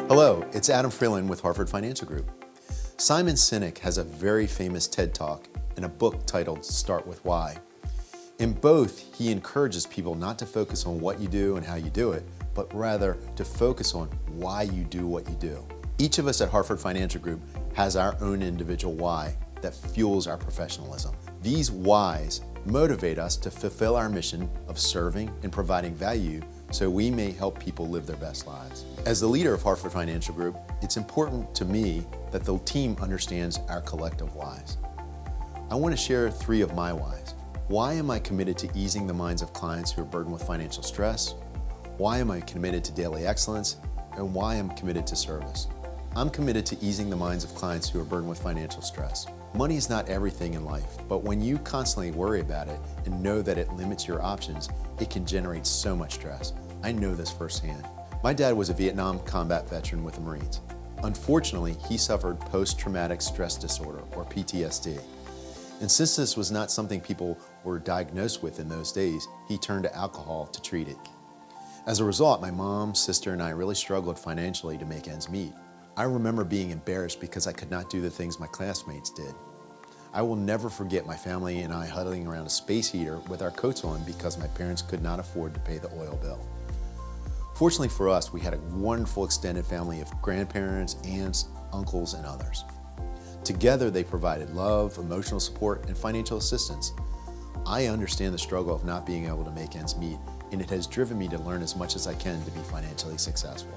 Hello, it's Adam Freeland with Harford Financial Group. Simon Sinek has a very famous TED Talk and a book titled Start With Why. In both, he encourages people not to focus on what you do and how you do it, but rather to focus on why you do what you do. Each of us at Harford Financial Group has our own individual why that fuels our professionalism. These whys motivate us to fulfill our mission of serving and providing value so we may help people live their best lives. As the leader of Harford Financial Group, it's important to me that the team understands our collective whys. I want to share 3 of my whys. Why am I committed to easing the minds of clients who are burdened with financial stress? Why am I committed to daily excellence? And why I'm committed to service? I'm committed to easing the minds of clients who are burdened with financial stress. Money is not everything in life, but when you constantly worry about it and know that it limits your options, it can generate so much stress. I know this firsthand. My dad was a Vietnam combat veteran with the Marines. Unfortunately, he suffered post-traumatic stress disorder, or PTSD. And since this was not something people were diagnosed with in those days, he turned to alcohol to treat it. As a result, my mom, sister, and I really struggled financially to make ends meet. I remember being embarrassed because I could not do the things my classmates did. I will never forget my family and I huddling around a space heater with our coats on because my parents could not afford to pay the oil bill. Fortunately for us, we had a wonderful extended family of grandparents, aunts, uncles, and others. Together, they provided love, emotional support, and financial assistance. I understand the struggle of not being able to make ends meet, and it has driven me to learn as much as I can to be financially successful.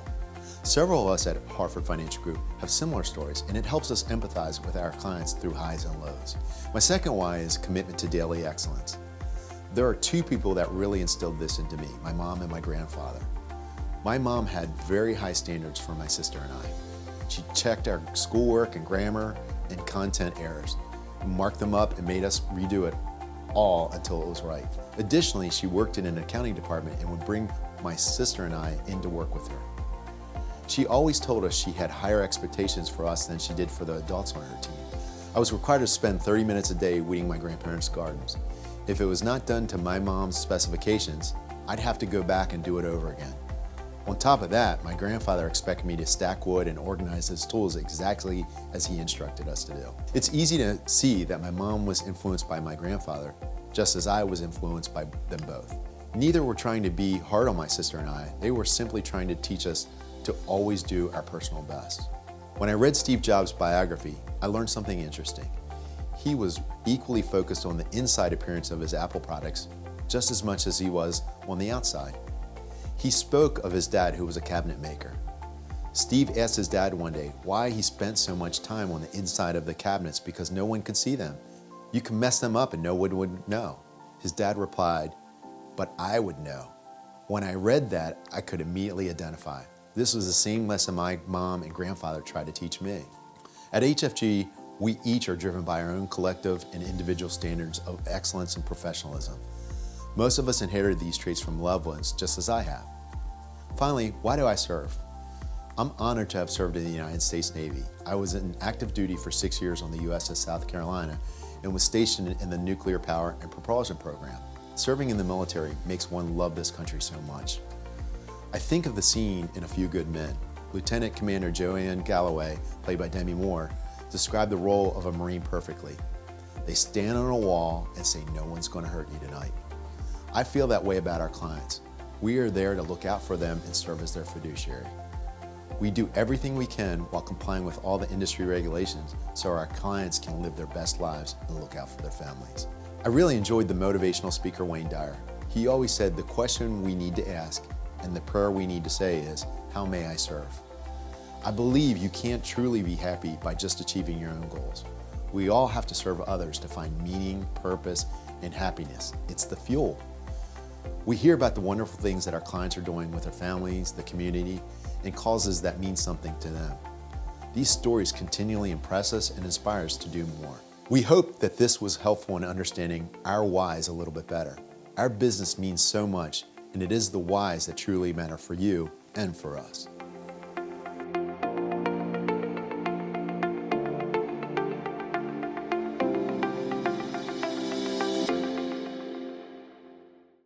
Several of us at Harford Financial Group have similar stories, and it helps us empathize with our clients through highs and lows. My second why is commitment to daily excellence. There are 2 people that really instilled this into me, my mom and my grandfather. My mom had very high standards for my sister and I. She checked our schoolwork and grammar and content errors, marked them up, and made us redo it all until it was right. Additionally, she worked in an accounting department and would bring my sister and I in to work with her. She always told us she had higher expectations for us than she did for the adults on her team. I was required to spend 30 minutes a day weeding my grandparents' gardens. If it was not done to my mom's specifications, I'd have to go back and do it over again. On top of that, my grandfather expected me to stack wood and organize his tools exactly as he instructed us to do. It's easy to see that my mom was influenced by my grandfather, just as I was influenced by them both. Neither were trying to be hard on my sister and I. They were simply trying to teach us to always do our personal best. When I read Steve Jobs' biography, I learned something interesting. He was equally focused on the inside appearance of his Apple products just as much as he was on the outside. He spoke of his dad, who was a cabinet maker. Steve asked his dad one day why he spent so much time on the inside of the cabinets because no one could see them. You can mess them up and no one would know. His dad replied, "But I would know." When I read that, I could immediately identify. This was the same lesson my mom and grandfather tried to teach me. At HFG, we each are driven by our own collective and individual standards of excellence and professionalism. Most of us inherited these traits from loved ones, just as I have. Finally, why do I serve? I'm honored to have served in the United States Navy. I was in active duty for 6 years on the USS South Carolina and was stationed in the nuclear power and propulsion program. Serving in the military makes one love this country so much. I think of the scene in A Few Good Men. Lieutenant Commander Joanne Galloway, played by Demi Moore, described the role of a Marine perfectly. They stand on a wall and say, "No one's going to hurt you tonight." I feel that way about our clients. We are there to look out for them and serve as their fiduciary. We do everything we can while complying with all the industry regulations so our clients can live their best lives and look out for their families. I really enjoyed the motivational speaker Wayne Dyer. He always said the question we need to ask and the prayer we need to say is, "How may I serve?" I believe you can't truly be happy by just achieving your own goals. We all have to serve others to find meaning, purpose, and happiness. It's the fuel. We hear about the wonderful things that our clients are doing with their families, the community, and causes that mean something to them. These stories continually impress us and inspire us to do more. We hope that this was helpful in understanding our whys a little bit better. Our business means so much, and it is the whys that truly matter for you and for us.